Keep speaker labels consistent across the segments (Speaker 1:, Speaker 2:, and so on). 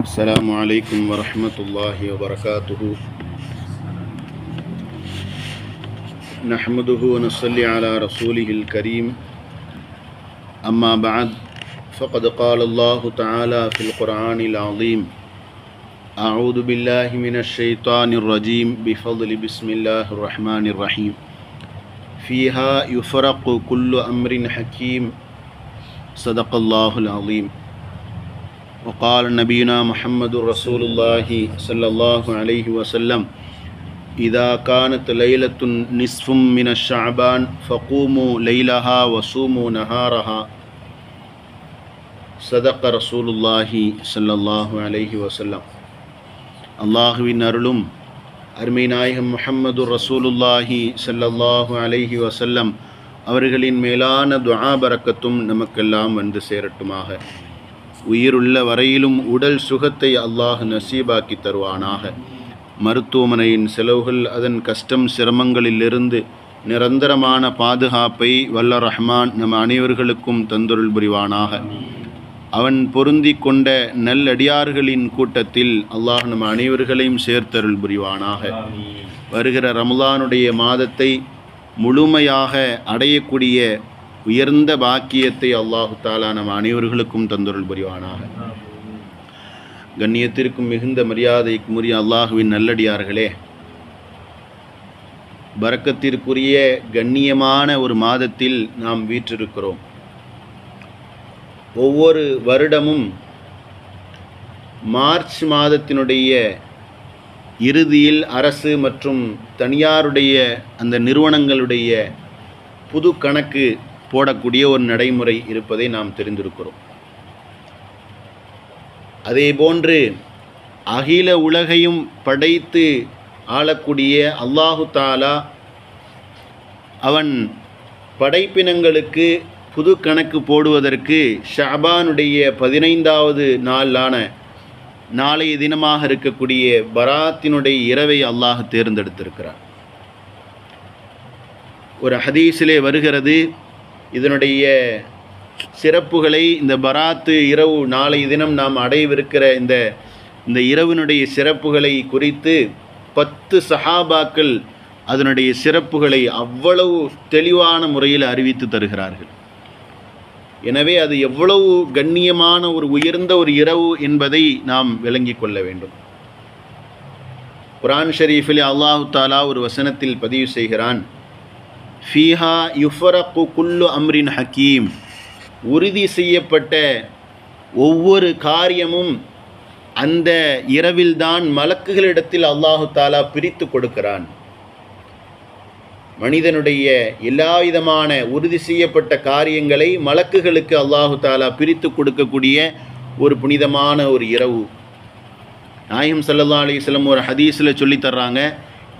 Speaker 1: السلام عليكم ورحمة الله وبركاته. نحمده ونصلي على رسوله الكريم. أما بعد فقد قال الله تعالى في القرآن العظيم: أعوذ بالله من الشيطان الرجيم بفضل بسم الله الرحمن الرحيم. فيها يفرق كل أمر حكيم. صدق الله العظيم. وقال نبينا محمد رسول الله صلى الله عليه وسلم: إذا كانت ليلة نصف من الشعبان فقوموا ليلها وصوموا نهارها. صدق رسول الله صلى الله عليه وسلم. அல்லாஹுவின் அருளும் அருமை நாயகம் முஹம்மது ரசூலுல்லாஹி ஸல்லல்லாஹு அலைஹி வஸல்லம் அவர்களின் மேலான துஆ பரக்கத்தும் நமக்கெல்லாம் வந்து சேரட்டுமாக. உயிருள்ள வரையிலும் உடல் சுகத்தை அல்லாஹ் நசீபாக்கி தருவானாக. மருத்துவமனையின் செலவுகள், அதன் கஷ்டம் சிரமங்களிலிருந்து நிரந்தரமான பாதுகாப்பை வல்ல ரஹ்மான் நம் அனைவர்களுக்கும் தந்தருள் புரிவானாக. அவன் பொருந்தி கொண்ட நல்லடியார்களின் கூட்டத்தில் அல்லாஹ் நம் அனைவர்களையும் சேர்த்தருள் புரிவானாக. வருகிற ரமலானுடைய மாதத்தை முழுமையாக அடையக்கூடிய உயர்ந்த பாக்கியத்தை அல்லாஹு தாலா நம் அனைவர்களுக்கும் தந்தருள் புரிவானாக. கண்ணியத்திற்கும் மிகுந்த மரியாதைக்கும் உரிய அல்லாஹுவின் நல்லடியார்களே, பரக்கத்திற்குரிய கண்ணியமான ஒரு மாதத்தில் நாம் வீற்றிருக்கிறோம். ஒவ்வொரு வருடமும் மார்ச் மாதத்தினுடைய இறுதியில் அரசு மற்றும் தனியாருடைய அந்த நிறுவனங்களுடைய புது கணக்கு போடக்கூடிய ஒரு நடைமுறை இருப்பதை நாம் தெரிந்திருக்கிறோம். அதேபோன்று அகில உலகையும் படைத்து ஆளக்கூடிய அல்லாஹு தாலா அவன் படைப்பினங்களுக்கு புது கணக்கு போடுவதற்கு ஷஅபானுடைய 15வது நாளான நாளைய தினமாக இருக்கக்கூடிய பராத்தினுடைய இரவை அல்லாஹ் தேர்ந்தெடுத்திருக்கிறார். ஒரு ஹதீஸிலே வருகிறது, இதனுடைய சிறப்புகளை, இந்த பராத்து இரவு நாளைய தினம் நாம் அடையவிருக்கிற இந்த இரவினுடைய சிறப்புகளை குறித்து 10 சஹாபாக்கள் அதனுடைய சிறப்புகளை அவ்வளவு தெளிவான முறையில் அறிவித்து தருகிறார்கள். எனவே அது எவ்வளவு கண்ணியமான ஒரு உயர்ந்த ஒரு இரவு என்பதை நாம் விளங்கிக் கொள்ள வேண்டும். குர்ஆன் ஷரீஃபில் அல்லாஹு தாலா ஒரு வசனத்தில் பதிவு செய்கிறான்: ஃபீஹா யுஃபரக்கு குல்லு அம்ரின் ஹக்கீம். உறுதி செய்யப்பட்ட ஒவ்வொரு காரியமும் அந்த இரவில்தான் மலக்குகளிடத்தில் அல்லாஹு தாலா பிரித்து கொடுக்கிறான். மனிதனுடைய எல்லா விதமான உறுதி செய்யப்பட்ட காரியங்களை மலக்குகளுக்கு அல்லாஹு தாலா பிரித்து கொடுக்கக்கூடிய ஒரு புனிதமான ஒரு இரவு. நாயகம் ஸல்லல்லாஹு அலைஹி வஸல்லம் ஒரு ஹதீஸில் சொல்லி தர்றாங்க: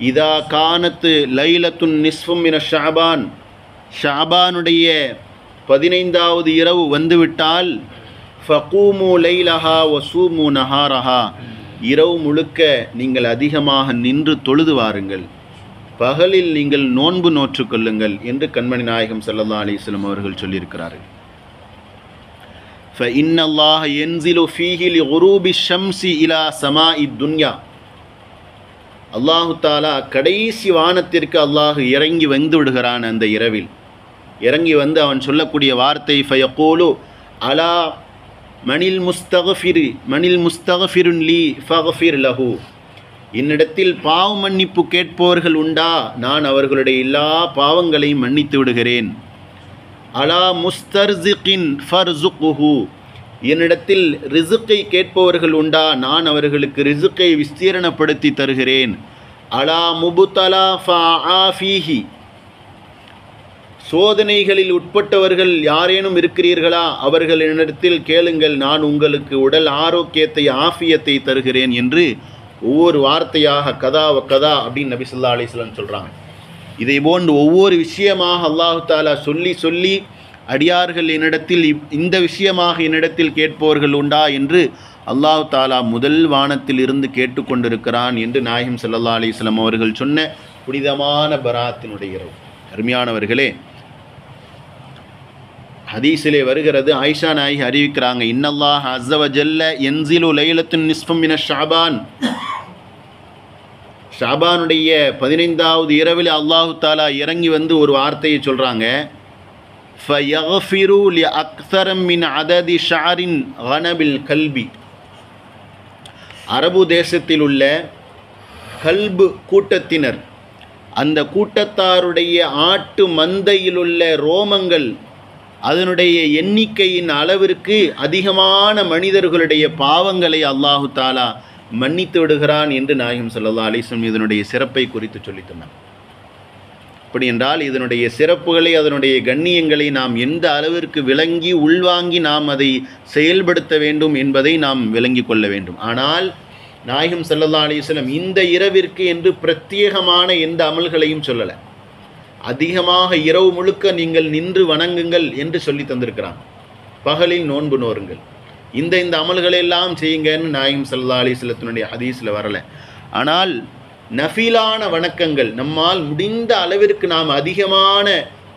Speaker 1: இதா கானத்து லைலத்துன் நிஸ்ஃபும் மின ஷஅபான், ஷஅபானுடைய 15வது இரவு வந்துவிட்டால் ஃபகூமு லைலஹா வசூமு நஹாரஹா, இரவு முழுக்க நீங்கள் அதிகமாக நின்று தொழுது வாருங்கள், பகலில் நீங்கள் நோன்பு நோற்றுக்கொள்ளுங்கள் என்று கண்மணி நாயகம் ஸல்லல்லாஹு அலைஹி வஸல்லம் அவர்கள் சொல்லியிருக்கிறார்கள். فإن الله ينزل فيه لغروب الشمس إلى سماء الدنيا. அல்லாஹு தாலா கடைசி வானத்திற்கு அல்லாஹ் இறங்கி வந்து விடுகிறான். அந்த இரவில் இறங்கி வந்து அவன் சொல்லக்கூடிய வார்த்தை ஃபயகூலு அலா மனில் முஸ்தகஃபிருன் லீ ஃபக்ஃபிர் லஹு. என்னிடத்தில் பாவ மன்னிப்பு கேட்பவர்கள் உண்டா, நான் அவர்களுடைய எல்லா பாவங்களையும் மன்னித்து விடுகிறேன். அலா முஸ்தர்ஸிகின் ஃபர்ஸுகுஹு. என்னிடத்தில் ரிசுக்கை கேட்பவர்கள் உண்டா, நான் அவர்களுக்கு ரிசுக்கை விஸ்தீரணப்படுத்தி தருகிறேன். அலா முபுத்தலா ஃபஆஃபீஹி. சோதனைகளில் உட்பட்டவர்கள் யாரேனும் இருக்கிறீர்களா, அவர்கள் என்னிடத்தில் கேளுங்கள், நான் உங்களுக்கு உடல் ஆரோக்கியத்தை ஆஃபியத்தை தருகிறேன் என்று ஒவ்வொரு வார்த்தையாக கதா கதா அப்படின்னு நபி ஸல்லல்லாஹு அலைஹி வஸல்லம் சொல்கிறாங்க. இதை போன்று ஒவ்வொரு விஷயமாக அல்லாஹு தாலா சொல்லி சொல்லி அடியார்கள் என்னிடத்தில் இந்த விஷயமாக என்னிடத்தில் கேட்பவர்கள் உண்டா என்று அல்லாஹு தாலா முதல் வானத்தில் இருந்து கேட்டுக்கொண்டிருக்கிறான் என்று நாயகம் ஸல்லல்லாஹு அலைஹி வஸல்லம் அவர்கள் சொன்ன புனிதமான பராத்தினுடைய இரவு. அருமையானவர்களே, ஹதீஸிலே வருகிறது, ஆயிஷா நாயகி அறிவிக்கிறாங்க, இன்னல்லாஹ் அஸ்ஸ வ ஜல்ல யன்ஸிலு லைலத்துன் நிஸ்ஃபம் மின ஷஅபான், ஷாபானுடைய 15வது இரவில் அல்லாஹு தாலா இறங்கி வந்து ஒரு வார்த்தையை சொல்கிறாங்க, ஃபயக்ஃபிரு லி அக்ஸர மின் அததி ஷஅரின் கனபில் கல்பி. அரபு தேசத்தில் உள்ள கல்பு கூட்டத்தினர், அந்த கூட்டத்தாருடைய ஆட்டு மந்தையிலுள்ள ரோமங்கள் அதனுடைய எண்ணிக்கையின் அளவிற்கு அதிகமான மனிதர்களுடைய பாவங்களை அல்லாஹு தாலா மன்னித்து விடுகிறான் என்று நாயகம் ஸல்லல்லாஹு அலைஹி வஸல்லம் இதனுடைய சிறப்பை குறித்து சொல்லித்தந்தார். அப்படி என்றால் இதனுடைய சிறப்புகளை, அதனுடைய கண்ணியங்களை நாம் எந்த அளவிற்கு விளங்கி உள்வாங்கி நாம் அதை செயல்படுத்த வேண்டும் என்பதை நாம் விளங்கி கொள்ள வேண்டும். ஆனால் நாயகம் ஸல்லல்லாஹு அலைஹி வஸல்லம் இந்த இரவிற்கு என்று பிரத்யேகமான எந்த அமல்களையும் சொல்லலை. அதிகமாக இரவு முழுக்க நீங்கள் நின்று வணங்குங்கள் என்று சொல்லி தந்திருக்கிறான். பகலில் நோன்பு நோருங்கள், இந்த அமல்களெல்லாம் செய்யுங்கன்னு நாயகம் ஸல்லல்லாஹு அலைஹி வஸல்லத்தினுடைய ஹதீஸில் வரலை. ஆனால் நஃபிலான வணக்கங்கள், நம்மால் முடிந்த அளவிற்கு நாம் அதிகமான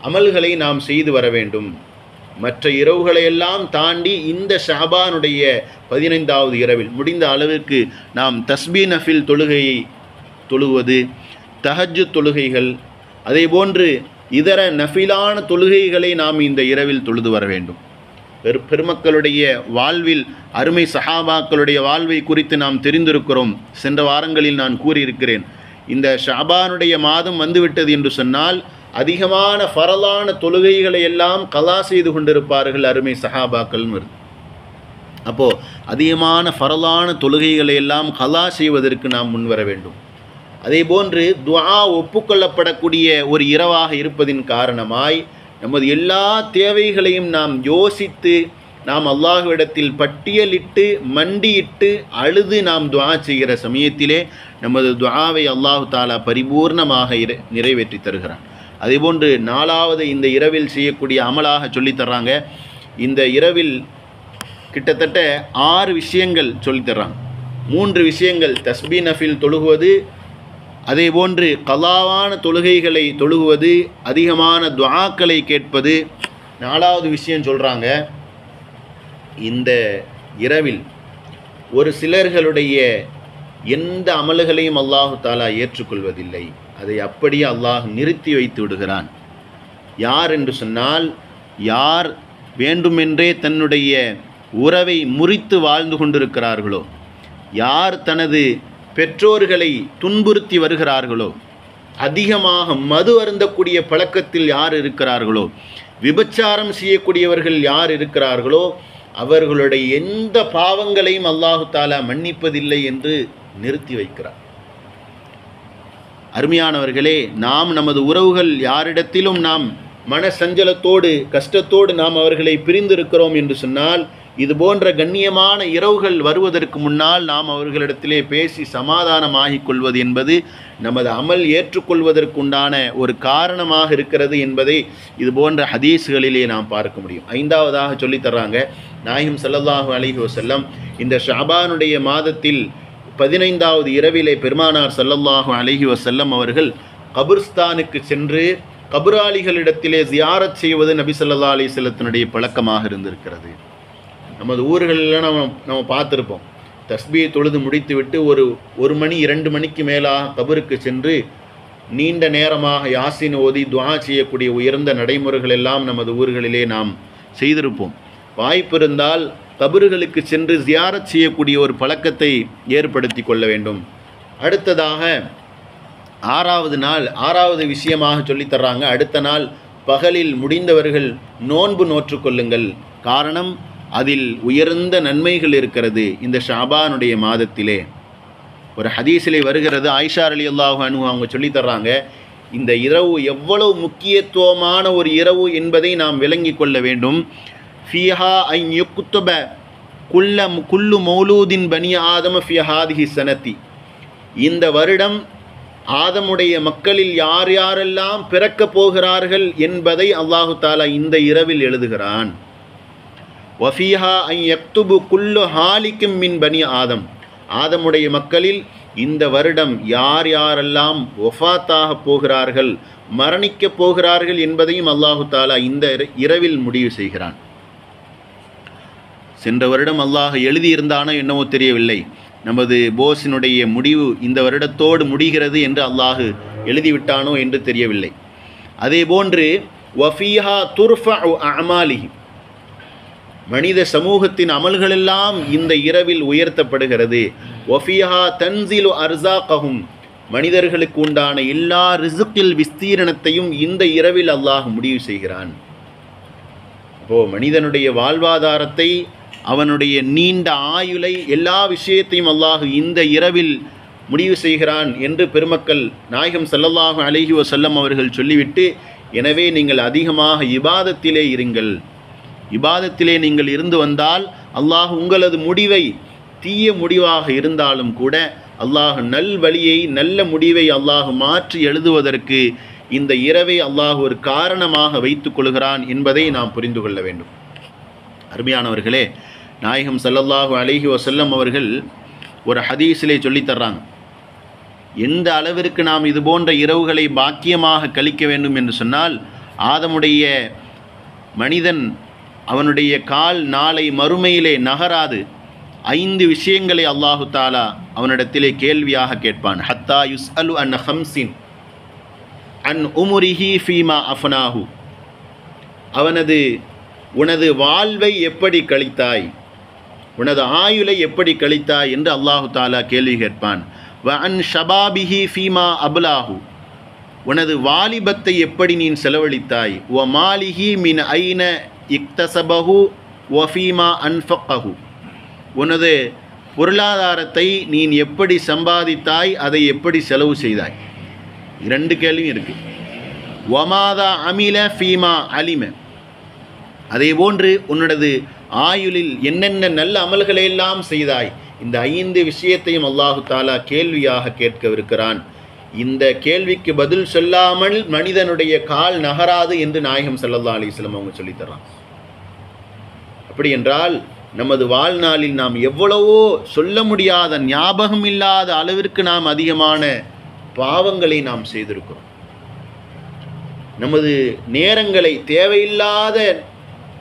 Speaker 1: அமல்களை நாம் செய்து வர வேண்டும். மற்ற இரவுகளையெல்லாம் தாண்டி இந்த ஷஅபானுடைய 15வது இரவில் முடிந்த அளவிற்கு நாம் தஸ்பீ நஃபில் தொழுகையை தொழுவது, தஹஜ்ஜுத் தொழுகைகள், அதே போன்று இதர நஃபிலான தொழுகைகளை நாம் இந்த இரவில் தொழுது வர வேண்டும். பெருமக்களுடைய வாழ்வில், அருமை சஹாபாக்களுடைய வாழ்வை குறித்து நாம் தெரிந்திருக்கிறோம். சென்ற வாரங்களில் நான் கூறியிருக்கிறேன், இந்த ஷஅபானுடைய மாதம் வந்துவிட்டது என்று சொன்னால் அதிகமான ஃபரலான தொழுகைகளை எல்லாம் கலா செய்து கொண்டிருப்பார்கள் அருமை சஹாபாக்கள். அப்போது அதிகமான ஃபரலான தொழுகைகளை எல்லாம் கலா செய்வதற்கு நாம் முன்வர வேண்டும். அதே போன்று துஆ ஒப்புக்கொள்ளப்படக்கூடிய ஒரு இரவாக இருப்பதின் காரணமாய் நமது எல்லா தேவைகளையும் நாம் யோசித்து, நாம் அல்லாஹ்விடத்தில் பட்டியலிட்டு மண்டியிட்டு அழுது நாம் துஆ செய்கிற சமயத்திலே நமது துஆவை அல்லாஹு தாலா பரிபூர்ணமாக நிறைவேற்றி தருகிறான். அதேபோன்று 4வது இந்த இரவில் செய்யக்கூடிய அமலாக சொல்லித்தர்றாங்க. இந்த இரவில் கிட்டத்தட்ட 6 விஷயங்கள் சொல்லித்தர்றாங்க. 3 விஷயங்கள் தஸ்பீ நஃபில் தொழுகுவது, அதே போன்று கலாவான தொழுகைகளை தொழுகுவது, அதிகமான துஆக்களை கேட்பது. 4வது விஷயம் சொல்கிறாங்க, இந்த இரவில் ஒரு சிலர்களுடைய எந்த அமல்களையும் அல்லாஹு தாலா ஏற்றுக்கொள்வதில்லை, அதை அப்படியே அல்லாஹ் நிறுத்தி வைத்து விடுகிறான். யார் என்று சொன்னால், யார் வேண்டுமென்றே தன்னுடைய உறவை முறித்து வாழ்ந்து கொண்டிருக்கிறார்களோ, யார் தனது பெற்றோர்களை துன்புறுத்தி வருகிறார்களோ, அதிகமாக மது அருந்தக்கூடிய பழக்கத்தில் யார் இருக்கிறார்களோ, விபச்சாரம் செய்யக்கூடியவர்கள் யார் இருக்கிறார்களோ, அவர்களுடைய எந்த பாவங்களையும் அல்லாஹு தாலா மன்னிப்பதில்லை என்று நிறுத்தி வைக்கிறார். அருமையானவர்களே, நாம் நமது உறவுகள் யாரிடத்திலும் நாம் மன சஞ்சலத்தோடு கஷ்டத்தோடு நாம் அவர்களை பிரிந்திருக்கிறோம் என்று சொன்னால், இது போன்ற கண்ணியமான இரவுகள் வருவதற்கு முன்னால் நாம் அவர்களிடத்திலே பேசி சமாதானமாகிக் கொள்வது என்பது நமது அமல் ஏற்றுக்கொள்வதற்குண்டான ஒரு காரணமாக இருக்கிறது என்பதை இது போன்ற ஹதீஸ்களிலே நாம் பார்க்க முடியும். 5வதாக சொல்லித்தர்றாங்க, நாயகம் ஸல்லல்லாஹு அலைஹி வஸல்லம் இந்த ஷஅபானுடைய மாதத்தில் 15வது இரவிலே பெருமானார் ஸல்லல்லாஹு அலைஹி வஸல்லம் அவர்கள் கபிர்ஸ்தானுக்கு சென்று கபராளிகளிடத்திலே ஜியாரத் செய்வது நபி ஸல்லல்லாஹு அலைஹி வஸல்லத்தினுடைய பழக்கமாக இருந்திருக்கிறது. நமது ஊர்களில் நம்ம பார்த்துருப்போம், தஸ்பீ தொழுது முடித்துவிட்டு ஒரு மணி 2 மணிக்கு மேலாக கபருக்கு சென்று நீண்ட நேரமாக யாசின் ஓதி துஆ செய்யக்கூடிய உயர்ந்த நடைமுறைகள் எல்லாம் நமது ஊர்களிலே நாம் செய்திருப்போம். வாய்ப்பு இருந்தால் கபறுகளுக்கு சென்று ஜியாரத் செய்யக்கூடிய ஒரு பழக்கத்தை ஏற்படுத்தி கொள்ள வேண்டும். அடுத்ததாக 6வது விஷயமாக சொல்லித்தர்றாங்க, அடுத்த நாள் பகலில் முடிந்தவர்கள் நோன்பு நோற்று கொள்ளுங்கள். காரணம், அதில் உயர்ந்த நன்மைகள் இருக்கிறது. இந்த ஷஅபானுடைய மாதத்திலே ஒரு ஹதீஸிலே வருகிறது, ஆயிஷா ரலியல்லாஹு அன்ஹா அவங்க சொல்லித்தர்றாங்க, இந்த இரவு எவ்வளவு முக்கியத்துவமான ஒரு இரவு என்பதை நாம் விளங்கி கொள்ள வேண்டும். ஃபீஹா அன் யுக்தப குல்லு மௌலூதின் பனி ஆதம ஃபீ ஹாதிஹி ஸனதி, இந்த வருடம் ஆதமுடைய மக்களில் யார் யாரெல்லாம் பிறக்கப் போகிறார்கள் என்பதை அல்லாஹு தாலா இந்த இரவில் எழுதுகிறான். வஃபீஹா அன் யக்துபு குல்லு ஹாலிக்கும் மின் பனி ஆதம், ஆதமுடைய மக்களில் இந்த வருடம் யார் யாரெல்லாம் வஃபாத்தாக போகிறார்கள், மரணிக்கப் போகிறார்கள் என்பதையும் அல்லாஹு தாலா இந்த இரவில் முடிவு செய்கிறான். சென்ற வருடம் அல்லாஹ் எழுதியிருந்தானோ என்னவோ தெரியவில்லை, நமது போஸினுடைய முடிவு இந்த வருடத்தோடு முடிகிறது என்று அல்லாஹ் எழுதிவிட்டானோ என்று தெரியவில்லை. அதே போன்று வஃபீஹா துர்ஃபஉ அஅமாலிஹி, மனித சமூகத்தின் அமல்களெல்லாம் இந்த இரவில் உயர்த்தப்படுகிறது. வஃபீஹா தன்சிலு அர்ஸாகஹும், மனிதர்களுக்கு உண்டான எல்லா ரிசுக்கில் விஸ்தீரணத்தையும் இந்த இரவில் அல்லாஹ் முடிவு செய்கிறான். அப்போது மனிதனுடைய வாழ்வாதாரத்தை, அவனுடைய நீண்ட ஆயுளை, எல்லா விஷயத்தையும் அல்லாஹ் இந்த இரவில் முடிவு செய்கிறான் என்று பெருமக்கள் நாயகம் ஸல்லல்லாஹு அலைஹி வஸல்லம் அவர்கள் சொல்லிவிட்டு, எனவே நீங்கள் அதிகமாக இபாதத்திலே இருங்கள், இபாதத்திலே நீங்கள் இருந்து வந்தால் அல்லாஹ் உங்களது முடிவை, தீய முடிவாக இருந்தாலும் கூட அல்லாஹ் நல்வழியை, நல்ல முடிவை அல்லாஹ் மாற்றி எழுதுவதற்கு இந்த இரவை அல்லாஹ் ஒரு காரணமாக வைத்து கொள்கிறான் என்பதை நாம் புரிந்து கொள்ள வேண்டும். அருமையானவர்களே, நாயகம் ஸல்லல்லாஹு அலைஹி வஸல்லம் அவர்கள் ஒரு ஹதீஸிலே சொல்லித்தர்றாங்க, எந்த அளவிற்கு நாம் இது போன்ற இரவுகளை பாக்கியமாக கழிக்க வேண்டும் என்று சொன்னால், ஆதமுடைய மனிதன் அவனுடைய கால் நாளை மறுமையிலே நகராது 5 விஷயங்களை அல்லாஹு தாலா அவனிடத்திலே கேள்வியாக கேட்பான். ஹத்தா யுஸ்அலு அன் ஹம்சின் அன் உமுரிஹி ஃபீமா அஃப்னாஹு, உனது வாழ்வை எப்படி கழித்தாய், உனது ஆயுளை எப்படி கழித்தாய் என்று அல்லாஹு தாலா கேள்வி கேட்பான். வ அன் ஷபாபிஹி ஃபீமா அப்லாஹு, உனது வாலிபத்தை எப்படி நீ செலவழித்தாய். வ மாலிஹி மின் ஐன இக்தசபஹு வ ஃபீமா அன்ஃபக்கஹு, உனது பொருளாதாரத்தை நீ எப்படி சம்பாதித்தாய், அதை எப்படி செலவு செய்தாய். 2 கேள்வியும் இருக்குது. வமாதா அமில ஃபீமா அலிம, அதே போன்று உன்னது ஆயுளில் என்னென்ன நல்ல அமல்களை எல்லாம் செய்தாய். இந்த 5 விஷயத்தையும் அல்லாஹு தாலா கேள்வியாக கேட்கவிருக்கிறான். இந்த கேள்விக்கு பதில் சொல்லாமல் மனிதனுடைய கால் நகராது என்று நாயகம் ஸல்லல்லாஹு அலைஹி வஸல்லம் அவங்க சொல்லித்தர்றான். அப்படி என்றால் நமது வாழ்நாளில் நாம் எவ்வளவோ சொல்ல முடியாத, ஞாபகம் இல்லாத அளவிற்கு நாம் அதிகமான பாவங்களை நாம் செய்திருக்கிறோம். நமது நேரங்களை தேவையில்லாத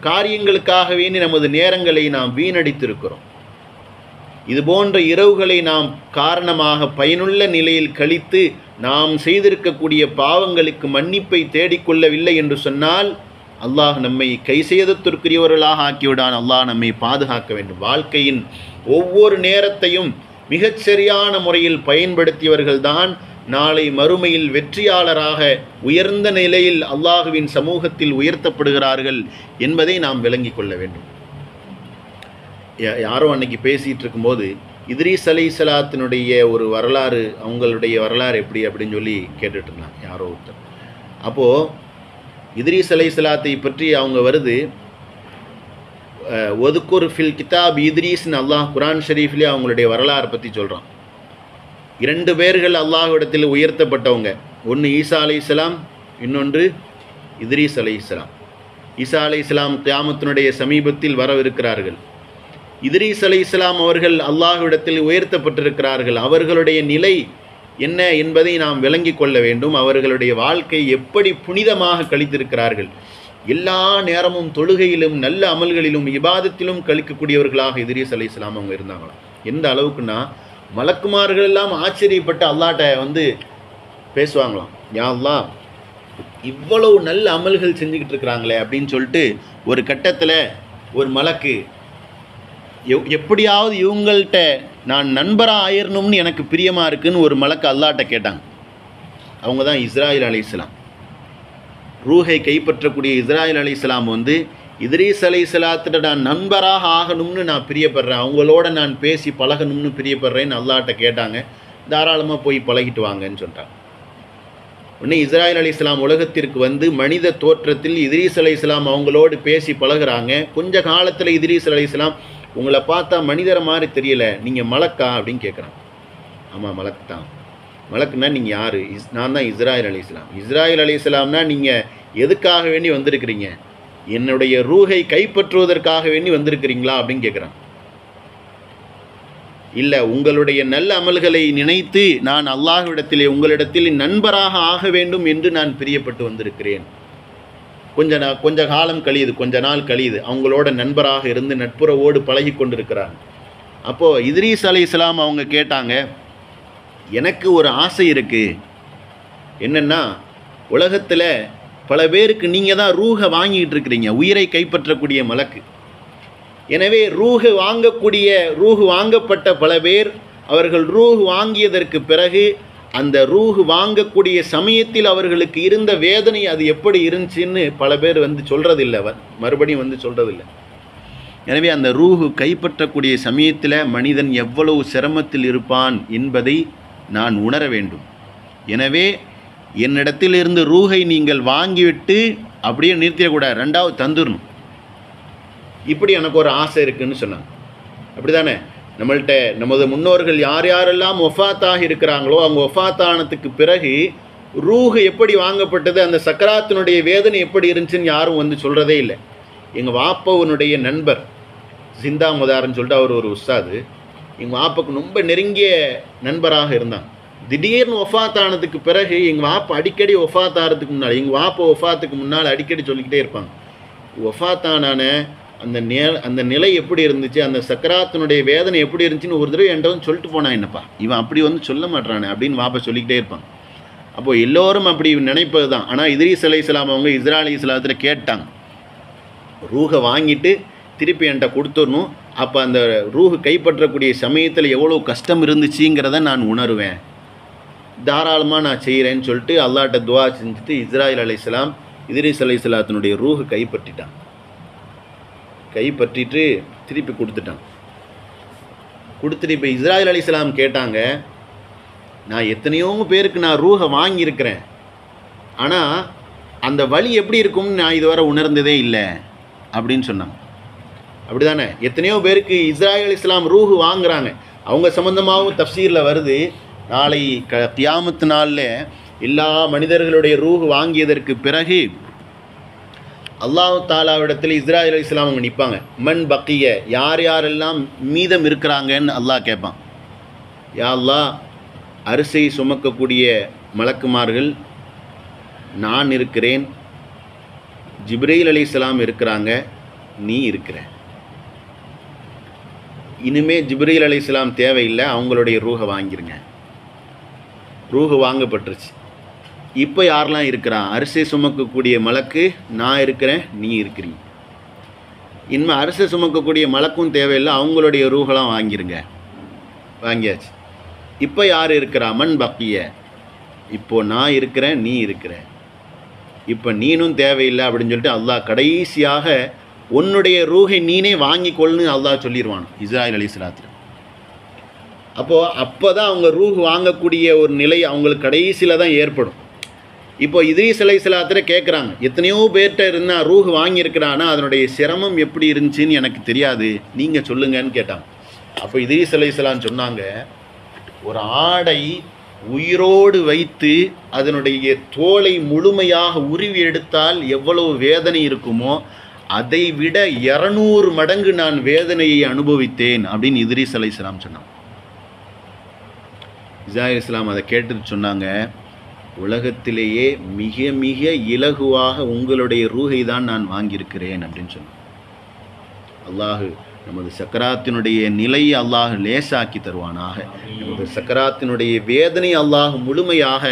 Speaker 1: காரியங்களுக்காக வேண்டி நமது நேரங்களை நாம் வீணடித்திருக்கிறோம். இது போன்ற இரவுகளை நாம் காரணமாக பயனுள்ள நிலையில் கழித்து நாம் செய்திருக்கக்கூடிய பாவங்களுக்கு மன்னிப்பை தேடிக்கொள்ளவில்லை என்று சொன்னால் அல்லாஹ் நம்மை கைசேதத்திற்குரியவர்களாக ஆக்கிவிடான். அல்லாஹ் நம்மை பாதுகாக்க வேண்டும். வாழ்க்கையின் ஒவ்வொரு நேரத்தையும் மிகச்சரியான முறையில் பயன்படுத்தியவர்கள்தான் நாளை மறுமையில் வெற்றியாளராக உயர்ந்த நிலையில் அல்லாஹுவின் சமூகத்தில் உயர்த்தப்படுகிறார்கள் என்பதை நாம் விளங்கிக் கொள்ள வேண்டும். யாரோ அன்னைக்கு பேசிகிட்டு இருக்கும்போது இத்ரீஸ் அலைஹிஸ்ஸலாத்தினுடைய ஒரு வரலாறு, அவங்களுடைய வரலாறு எப்படி அப்படின்னு சொல்லி கேட்டுட்டு இருந்தாங்க யாரோ ஒருத்தர். அப்போது இத்ரீஸ் அலைஹிஸ்ஸலாத்தை பற்றி அவங்க வருது, ஒதுக்குர் ஃபில் கிதாப் இத்ரீஸ்னு அல்லாஹ் குரான் ஷரீஃப்லேயே அவங்களுடைய வரலாறு பற்றி சொல்கிறான். 2 பேர்கள் அல்லாஹ்விடத்தில் உயர்த்தப்பட்டவங்க. ஒன்று ஈசா அலைஹிஸ்ஸலாம், இன்னொன்று இத்ரீஸ் அலைஹிஸ்ஸலாம். ஈசா அலைஹிஸ்ஸலாம் கியாமத்தினுடைய சமீபத்தில் வரவிருக்கிறார்கள். இத்ரீஸ் அலைஹிஸ்ஸலாம் அவர்கள் அல்லாஹ்விடத்தில் உயர்த்தப்பட்டிருக்கிறார்கள். அவர்களுடைய நிலை என்ன என்பதை நாம் விளங்கி கொள்ள வேண்டும். அவர்களுடைய வாழ்க்கை எப்படி புனிதமாக கழித்திருக்கிறார்கள். எல்லா நேரமும் தொழுகையிலும் நல்ல அமல்களிலும் இபாதத்திலும் கழிக்கக்கூடியவர்களாக இத்ரீஸ் அலைஹிஸ்ஸலாம் அவங்க இருந்தாங்களாம். எந்த அளவுக்குன்னா மலக்குமார்கள் எல்லாம் ஆச்சரியப்பட்டு அல்லாஹ்ட்ட பேசுவாங்களாம், யா அல்லாஹ் இவ்வளவு நல்ல அமல்கள் செஞ்சுக்கிட்டு இருக்கிறாங்களே அப்படின்னு சொல்லிட்டு ஒரு கட்டத்தில் ஒரு மலக்கு எப்படியாவது இவங்கள்ட்ட நான் நண்பராக ஆயிரணும்னு எனக்கு பிரியமாக இருக்குன்னு ஒரு மலக்கு அல்லாஹ்ட்ட கேட்டாங்க. அவங்க தான் இஸ்ராயில் அலைஹிஸ்ஸலாம். ரூஹை கைப்பற்றக்கூடிய இஸ்ராயில் அலைஹிஸ்ஸலாம் இத்ரீஸ் அலைஹிஸ்ஸலாத்திட்ட நான் நண்பராக ஆகணும்னு நான் பிரியப்படுறேன், அவங்களோட நான் பேசி பழகணும்னு பிரியப்படுறேன்னு அல்லாஹ்ட்ட கேட்டாங்க. தாராளமாக போய் பழகிட்டு வாங்கன்னு சொல்லிட்டாங்க. உடனே இஸ்ராயில் அலைஹிஸ்ஸலாம் உலகத்திற்கு மனித தோற்றத்தில் இத்ரீஸ் அலைஹிஸ்ஸலாம் அவங்களோடு பேசி பழகுறாங்க. கொஞ்ச காலத்தில் இத்ரீஸ் அலைஹிஸ்ஸலாம் உங்களை பார்த்தா மனிதரை மாதிரி தெரியல, நீங்கள் மலக்கா அப்படின்னு கேட்குறாங்க. ஆமாம் மலக்கு தான். மலக்குன்னா நீங்கள் யார்? நான் தான் இஸ்ராயில் அலைஹிஸ்ஸலாம். இஸ்ராயில் அலைஹிஸ்ஸலாம்னா நீங்கள் எதுக்காக வேண்டி வந்திருக்கிறீங்க? என்னுடைய ரூஹை கைப்பற்றுவதற்காக வேண்டி வந்திருக்கிறீங்களா அப்படின்னு கேட்குறாங்க. இல்லை உங்களுடைய நல்ல அமல்களை நினைத்து நான் அல்லாஹ்விடத்திலே உங்களிடத்தில் நண்பராக ஆக வேண்டும் என்று நான் பிரியப்பட்டு வந்திருக்கிறேன். கொஞ்ச காலம் கழியுது, கொஞ்ச நாள் கழியுது, அவங்களோட நண்பராக இருந்து நட்புறவோடு பழகி கொண்டிருக்கிறாங்க. அப்போது இத்ரீஸ் அலைஹிஸ்ஸலாம் அவங்க கேட்டாங்க, எனக்கு ஒரு ஆசை இருக்குது. என்னென்னா, உலகத்தில் பல பேருக்கு நீங்கள் தான் ரூஹை வாங்கிட்டு இருக்கிறீங்க, உயிரை கைப்பற்றக்கூடிய மலக்கு. எனவே ரூஹு வாங்கப்பட்ட பல பேர் அவர்கள் ரூஹு வாங்கியதற்கு பிறகு அந்த ரூஹு வாங்கக்கூடிய சமயத்தில் அவர்களுக்கு இருந்த வேதனை அது எப்படி இருந்துச்சுன்னு பல பேர் சொல்கிறதில்லை, மறுபடியும் சொல்கிறதில்லை. எனவே அந்த ரூஹு கைப்பற்றக்கூடிய சமயத்தில் மனிதன் எவ்வளவு சிரமத்தில் இருப்பான் என்பதை நான் உணர வேண்டும். எனவே என்னிடத்தில் இருந்து ரூஹை நீங்கள் வாங்கிவிட்டு அப்படியே நிறுத்திடக்கூடாது, ரெண்டாவது தந்துடணும். இப்படி எனக்கு ஒரு ஆசை இருக்குதுன்னு சொன்னாங்க. அப்படி தானே நம்மள்கிட்ட நமது முன்னோர்கள் யாரெல்லாம் ஒஃபாத்தாக இருக்கிறாங்களோ அவங்க ஒஃபாத்தானத்துக்கு பிறகு ரூஹு எப்படி வாங்கப்பட்டது, அந்த சக்கராத்தினுடைய வேதனை எப்படி இருந்துச்சுன்னு யாரும் சொல்கிறதே இல்லை. எங்கள் வாப்பவனுடைய நண்பர் ஜிந்தா முதார்ன்னு சொல்லிட்டு அவர் ஒரு உஸ்தாது, எங்கள் வாப்பாவுக்கு ரொம்ப நெருங்கிய நண்பராக இருந்தாங்க. திடீர்னு ஒஃபாத்தானதுக்கு பிறகு எங்கள் வாப்பா அடிக்கடி ஒஃபாத்தாகிறதுக்கு முன்னால், எங்கள் வாப்பா ஒஃபாத்துக்கு முன்னால் அடிக்கடி சொல்லிக்கிட்டே இருப்பாங்க, ஒஃபாத்தான அந்த நிலை எப்படி இருந்துச்சு, அந்த சக்கராத்தினுடைய வேதனை எப்படி இருந்துச்சுன்னு ஒரு தடவை என்கிட்ட சொல்லிட்டு போனான். என்னப்பா இவன் அப்படி சொல்ல மாட்டானே அப்படின்னு வாப்பா சொல்லிக்கிட்டே இருப்பாங்க. அப்போது எல்லோரும் அப்படி நினைப்பது தான். ஆனால் இத்ரீஸ் அலைஹிஸ்ஸலாம் அவங்க இஸ்ரா அலைஹிஸ்ஸலாத்தில் கேட்டாங்க, ரூஹை வாங்கிட்டு திருப்பி என்கிட்ட கொடுத்துடணும், அப்போ அந்த ரூஹு கைப்பற்றக்கூடிய சமயத்தில் எவ்வளோ கஷ்டம் இருந்துச்சுங்கிறத நான் உணர்வேன், தாராளமாக நான் செய்கிறேன்னு சொல்லிட்டு அல்லாஹ்ட்ட துவா செஞ்சுட்டு இஸ்ராயில் அலைஹிஸ்ஸலாம் இத்ரீஸ் அலைஹிஸ்ஸலாத்தினுடைய ரூஹு கைப்பற்றிட்டு திருப்பி கொடுத்துட்டான். கொடுத்துட்டு இப்போ இஸ்ராயில் அலைஹிஸ்ஸலாம் கேட்டாங்க, நான் எத்தனையோ பேருக்கு நான் ரூஹை வாங்கியிருக்கிறேன், ஆனால் அந்த வழி எப்படி இருக்கும்னு நான் இதுவரை உணர்ந்ததே இல்லை அப்படின்னு சொன்னாங்க. அப்படி தானே எத்தனையோ பேருக்கு இஸ்ராயில் அலைஹிஸ்ஸலாம் ரூஹு வாங்குகிறாங்க. அவங்க சம்மந்தமாகவும் தஃப்சீரில் வருது, நாளை கியாமத்து நாளில் எல்லா மனிதர்களுடைய ரூஹு வாங்கியதற்கு பிறகு அல்லாஹ் தாலாவிடத்தில் இஸ்ராயில் அலைஹிஸ்ஸலாம் அவங்க நிற்பாங்க. மன் பக்கிய, யாரெல்லாம் மீதம் இருக்கிறாங்கன்னு அல்லாஹ் கேட்பான். யா அல்லாஹ், அரிசை சுமக்கக்கூடிய மலக்குமார்கள் நான் இருக்கிறேன், ஜிப்ரீல் அலைஹிஸ்ஸலாம் இருக்கிறாங்க, நீ இருக்கிற. இனிமே ஜிப்ரீல் அலைஹிஸ்ஸலாம் தேவையில்லை, அவங்களுடைய ரூஹை வாங்கிருங்க. ரூஹு வாங்கப்பட்டுருச்சு. இப்போ யாரெல்லாம் இருக்கிறான், அரிசை சுமக்கக்கூடிய மலக்கு நான் இருக்கிறேன், நீ இருக்கிறீங்க. இனிமேல் அரிசை சுமக்கக்கூடிய மலக்கும் தேவையில்லை, அவங்களுடைய ரூஹெல்லாம் வாங்கிருங்க. வாங்கியாச்சு. இப்போ யார் இருக்கிறா, மன் பக்கிய, இப்போது நான் இருக்கிறேன், நீ இருக்கிற, இப்போ நீனும் தேவையில்லை அப்படின்னு சொல்லிட்டு அல்லாஹ் கடைசியாக உன்னுடைய ரூஹை நீனே வாங்கிக்கொள்னு அல்லாஹ் சொல்லிடுவான் இஸ்ராயில் அலைஹிஸ்ஸலாத்தில். அப்போ தான் அவங்க ரூஹ் வாங்கக்கூடிய ஒரு நிலை அவங்களுக்கு கடைசியில் தான் ஏற்படும். இப்போ இத்ரீஸ் அலைஹிஸ்ஸலாத்தில் கேட்குறாங்க, எத்தனையோ பேர்கிட்ட இருந்தால் ரூஹ் வாங்கியிருக்கிறான்னா அதனுடைய சிரமம் எப்படி இருந்துச்சுன்னு எனக்கு தெரியாது, நீங்கள் சொல்லுங்கன்னு கேட்டாங்க. அப்போ இத்ரீஸ் அலைஹிஸ்ஸலாம் சொன்னாங்க, ஒரு ஆடை உயிரோடு வைத்து அதனுடைய தோலை முழுமையாக உருவி எடுத்தால் எவ்வளவு வேதனை இருக்குமோ அதை விட 200 மடங்கு நான் வேதனையை அனுபவித்தேன் அப்படின்னு இத்ரீஸ் அலைஹிஸ்ஸலாம் சொன்னாங்க. இஸ்ராயில் அலைஹிஸ்ஸலாம் அதை கேட்டுட்டு சொன்னாங்க, உலகத்திலேயே மிக மிக இலகுவாக உங்களுடைய ரூஹை தான் நான் வாங்கியிருக்கிறேன் அப்படின்னு சொன்னான். அல்லாஹ் நமது சக்கராத்தினுடைய நிலையை அல்லாஹ் லேசாக்கி தருவானாக, நமது சக்கராத்தினுடைய வேதனை அல்லாஹ் முழுமையாக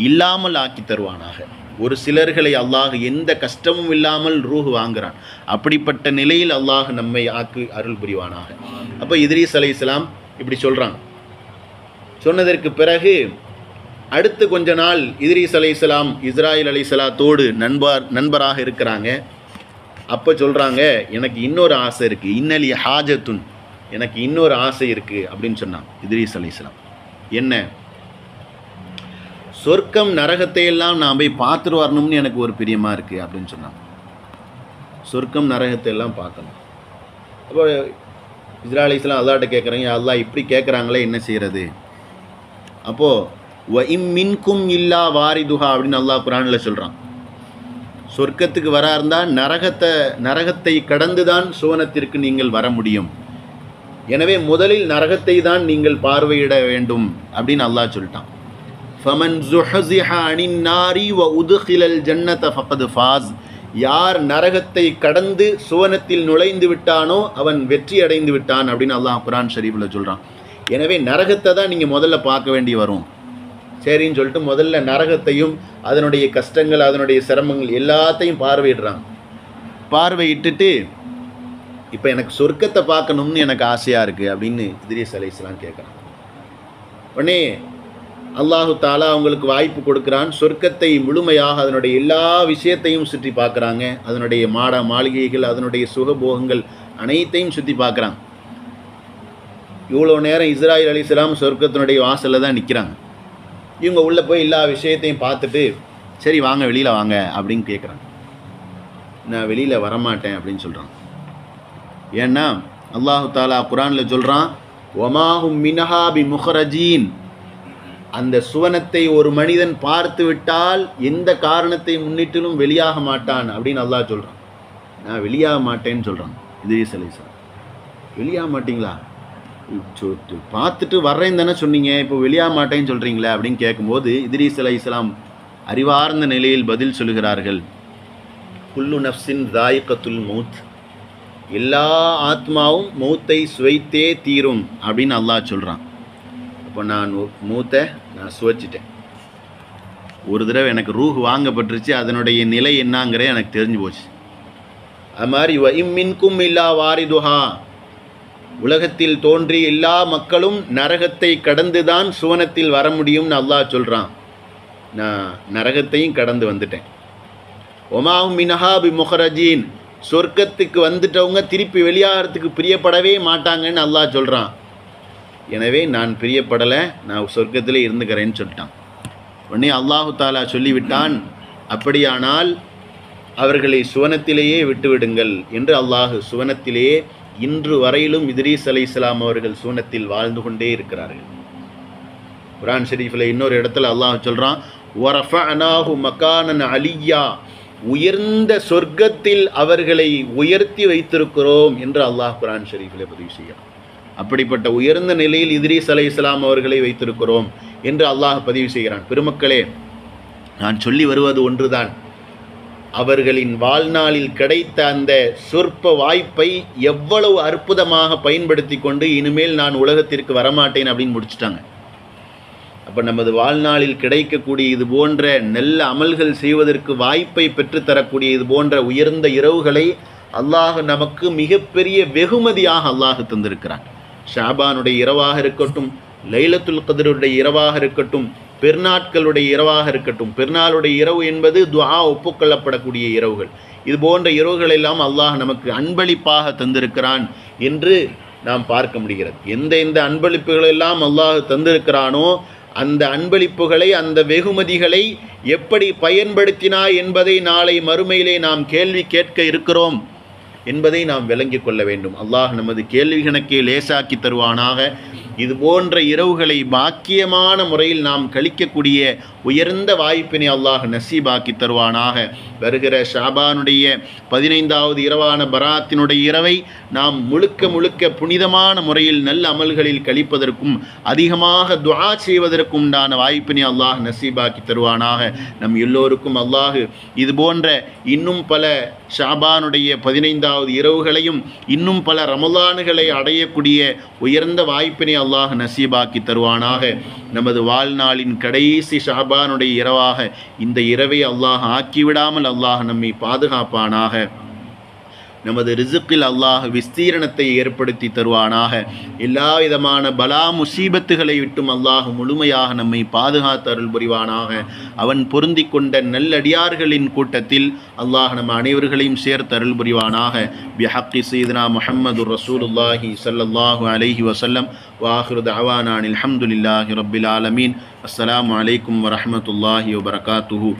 Speaker 1: இல்லாமல் ஆக்கி தருவானாக. ஒரு சிலர்களை அல்லாஹ் எந்த கஷ்டமும் இல்லாமல் ரூஹ் வாங்குறான், அப்படிப்பட்ட நிலையில் அல்லாஹ் நம்மை ஆக்கி அருள் புரிவானாக. அப்போ இத்ரீஸ் அலைஹிஸ்ஸலாம் இப்படி சொல்கிறாங்க. சொன்னதற்கு பிறகு அடுத்து கொஞ்ச நாள் இத்ரீஸ் அலைஹிஸ்ஸலாம் இஸ்ராயில் அலைஹிஸ்ஸலாத்தோடு நண்பராக இருக்கிறாங்க. அப்போ சொல்கிறாங்க, எனக்கு இன்னொரு ஆசை இருக்குது, இன்னலி ஹாஜத்துன், எனக்கு இன்னொரு ஆசை இருக்குது அப்படின்னு சொன்னான் இத்ரீஸ் அலைஹிஸ்ஸலாம். என்ன? சொர்க்கம் நரகத்தை எல்லாம் நான் போய் பார்த்துட்டு வரணும்னு எனக்கு ஒரு பிரியமாக இருக்குது அப்படின்னு சொன்னாங்க. சொர்க்கம் நரகத்தை எல்லாம் பார்க்கணும். அப்போ இஸ்ராயில் அலைஹிஸ்ஸலாம் அல்லாஹ்ட்ட கேட்குறாங்க, அல்லாஹ் இப்படி கேட்குறாங்களே என்ன செய்கிறது? அப்போது வ இம் மின்கும் இல்லா வாரிதுஹா அப்படின்னு அல்லாஹ் குர்ஆனில் சொல்கிறான். சொர்க்கத்துக்கு வரா இருந்தால் நரகத்தை கடந்து தான் சுவனத்திற்கு நீங்கள் வர முடியும். எனவே முதலில் நரகத்தை தான் நீங்கள் பார்வையிட வேண்டும் அப்படின்னு அல்லாஹ் சொல்லிட்டான். ஃபமன் ஸுஹ்ஸிஹ அனின் நாரி வ உத்கிலல் ஜன்னத ஃபகத் ஃபாஸ். யார் நரகத்தை கடந்து சுவனத்தில் நுழைந்து விட்டானோ அவன் வெற்றி அடைந்து விட்டான் அப்படின்னு அல்லாஹ் குர்ஆன் ஷரீஃபில் சொல்கிறான். எனவே நரகத்தை தான் நீங்கள் முதல்ல பார்க்க வேண்டி வரும். சரின்னு சொல்லிட்டு முதல்ல நரகத்தையும் அதனுடைய கஷ்டங்கள் அதனுடைய சிரமங்கள் எல்லாத்தையும் பார்வையிடுறாங்க. பார்வையிட்டுட்டு இப்போ எனக்கு சொர்க்கத்தை பார்க்கணும்னு எனக்கு ஆசையாக இருக்குது அப்படின்னு இத்ரீஸ் அலைஹிஸ்ஸலாம் கேட்குறான். உடனே அல்லாஹு தாலா அவங்களுக்கு வாய்ப்பு கொடுக்குறான். சொர்க்கத்தை முழுமையாக அதனுடைய எல்லா விஷயத்தையும் சுற்றி பார்க்குறாங்க. அதனுடைய மாளிகைகள் அதனுடைய சுகபோகங்கள் அனைத்தையும் சுற்றி பார்க்குறாங்க. இவ்வளோ நேரம் இஸ்ராயில் அலைஹிஸ்ஸலாம் சொர்க்கத்தினுடைய வாசலில் தான் நிற்கிறாங்க. இவங்க உள்ளே போய் எல்லா விஷயத்தையும் பார்த்துட்டு சரி வாங்க வெளியில் வாங்க அப்படின்னு கேட்குறாங்க. நான் வெளியில் வரமாட்டேன் அப்படின்னு சொல்கிறான். ஏன்னா அல்லாஹு தாலா குர்ஆனில் சொல்கிறான், ஒமாஹும் மினஹா பி முஹ்ரஜீன். அந்த சுவனத்தை ஒரு மனிதன் பார்த்து விட்டால் எந்த காரணத்தை முன்னிட்டிலும் வெளியாக மாட்டான் அப்படின்னு அல்லாஹ் சொல்கிறான். நான் வெளியாக மாட்டேன்னு சொல்கிறான் இத்ரீஸ் அலைஹிஸ்ஸலாம். வெளியாக மாட்டிங்களா? பார்த்துட்டு வர்றேன்னு தானே சொன்னீங்க, இப்போ வெளியாக மாட்டேன்னு சொல்கிறீங்களே அப்படின்னு கேட்கும்போது இத்ரீஸ் அலைஹிஸ்ஸலாம் அறிவார்ந்த நிலையில் பதில் சொல்கிறார்கள். குல்லு நஃப்ஸின் ذائقத்துல் மௌத். எல்லா ஆத்மாவும் மௌத்தை சுவைத்தே தீரும் அப்படின்னு அல்லாஹ் சொல்கிறான். அப்போ நான் மௌத்தை நான் சுவைச்சிட்டேன். ஒரு தடவை எனக்கு ரூஹ் வாங்கப்பட்டுருச்சு, அதனுடைய நிலை என்னங்கிற எனக்கு தெரிஞ்சு போச்சு. அது மாதிரி வ இம்மின்கும் இல்லா வாரிதுஹா. உலகத்தில் தோன்றிய எல்லா மக்களும் நரகத்தை கடந்து தான் சுவனத்தில் வர முடியும்னு அல்லாஹ் சொல்கிறான். நான் நரகத்தையும் கடந்து வந்துட்டேன். ஒமாஹும் மினஹா பி முஹ்ரஜீன். சொர்க்கத்துக்கு வந்துட்டவங்க திருப்பி வெளியாகிறதுக்கு பிரியப்படவே மாட்டாங்கன்னு அல்லாஹ் சொல்கிறான். எனவே நான் பிரியப்படலை, நான் சொர்க்கத்திலே இருந்துக்கிறேன்னு சொல்லிட்டான். உடனே அல்லாஹு தாலா சொல்லிவிட்டான், அப்படியானால் அவர்களை சுவனத்திலேயே விட்டுவிடுங்கள் என்று. அல்லாஹ் சுவனத்திலேயே இன்று வரையிலும் இத்ரீஸ் அலைஹிஸ்ஸலாம் அவர்கள் சுவனத்தில் வாழ்ந்து கொண்டே இருக்கிறார்கள். குர்ஆன் ஷரீஃபில் இன்னொரு இடத்துல அல்லாஹ் சொல்கிறான், வரஃபஅனாஹு மகானன் அலியா. உயர்ந்த சொர்க்கத்தில் அவர்களை உயர்த்தி வைத்திருக்கிறோம் என்று அல்லாஹ் குர்ஆன் ஷரீஃபில் பதிவு செய்கிறான். அப்படிப்பட்ட உயர்ந்த நிலையில் இத்ரீஸ் அலைஹிஸ்ஸலாம் அவர்களை வைத்திருக்கிறோம் என்று அல்லாஹ் பதிவு செய்கிறான். பெருமக்களே, நான் சொல்லி வருவது ஒன்றுதான். அவர்களின் வாழ்நாளில் கிடைத்த அந்த சொற்ப வாய்ப்பை எவ்வளவு அற்புதமாக பயன்படுத்தி கொண்டு இனிமேல் நான் உலகத்திற்கு வரமாட்டேன் அப்படின்னு முடிச்சுட்டாங்க. அப்போ நமது வாழ்நாளில் கிடைக்கக்கூடிய இது போன்ற நல்ல அமல்கள் செய்வதற்கு வாய்ப்பை பெற்றுத்தரக்கூடிய இது போன்ற உயர்ந்த இரவுகளை அல்லாஹ் நமக்கு மிகப்பெரிய வெகுமதியாக அல்லாஹ் தந்திருக்கிறான். ஷாபானுடைய இரவாக இருக்கட்டும், லைலத்துல் கத்ருடைய இரவாக இருக்கட்டும், பெருநாட்களுடைய இரவாக இருக்கட்டும். பெருநாளுடைய இரவு என்பது துஆ ஒப்புக்கொள்ளப்படக்கூடிய இரவுகள். இது போன்ற இரவுகள் எல்லாம் அல்லாஹ் நமக்கு அன்பளிப்பாக தந்திருக்கிறான் என்று நாம் பார்க்க முடிகிறது. எந்த அன்பளிப்புகளெல்லாம் அல்லாஹ் தந்திருக்கிறானோ அந்த அன்பளிப்புகளை, அந்த வெகுமதிகளை எப்படி பயன்படுத்தினாய் என்பதை நாளை மறுமையிலே நாம் கேள்வி கேட்க இருக்கிறோம் என்பதை நாம் விளங்கிக் கொள்ள வேண்டும். அல்லாஹ் நமது கேள்வி கணக்கை லேசாக்கி தருவானாக. இது போன்ற இரவுகளை பாக்கியமான முறையில் நாம் கழிக்கக்கூடிய உயர்ந்த வாய்ப்பினை அல்லாஹ் நசீபாக்கி தருவானாக. வருகிற ஷாபானுடைய 15வது இரவான பராத்தினுடைய இரவை நாம் முழுக்க புனிதமான முறையில் நல்ல அமல்களில் கழிப்பதற்கும் அதிகமாக துஆ செய்வதற்கும் உண்டான வாய்ப்பினை அல்லாஹ் நசீபாக்கி தருவானாக. நம் எல்லோருக்கும் அல்லாஹ் இது போன்ற இன்னும் பல ஷாபானுடைய 15வது இரவுகளையும் இன்னும் பல ரமலான்களை அடையக்கூடிய உயர்ந்த வாய்ப்பினை அல்லாஹ் நசீபாக்கி தருவானாக. நமது வாழ்நாளின் கடைசி ஷாபானுடைய இரவாக இந்த இரவை அல்லாஹ் ஆக்கிவிடாமல் அல்லாஹ் நம்மை பாதுகாப்பானாக. நமது ரிசுக்கில் அல்லாஹ் விஸ்தீரணத்தை ஏற்படுத்தி தருவானாக. எல்லா விதமான பலா முசீபத்துகளை விட்டும் அல்லாஹ் முழுமையாக நம்மை பாதுகாத்து அருள் புரிவானாக. அவன் பொருந்தி கொண்ட நல்லடியார்களின் கூட்டத்தில் அல்லாஹ் நம் அனைவர்களையும் சேர்த்து அருள் புரிவானாக. பிஹக்கி சய்யிதுனா முஹம்மது ரசூலுல்லாஹி ஸல்லல்லாஹு அலைஹி வஸல்லம். வாஹிரு தஅவானா அல்ஹம்துலில்லாஹி ரப்பில் ஆலமீன். அஸ்ஸலாமு அலைக்கும் வரஹ்மத்துல்லாஹி வபரகாத்துஹு.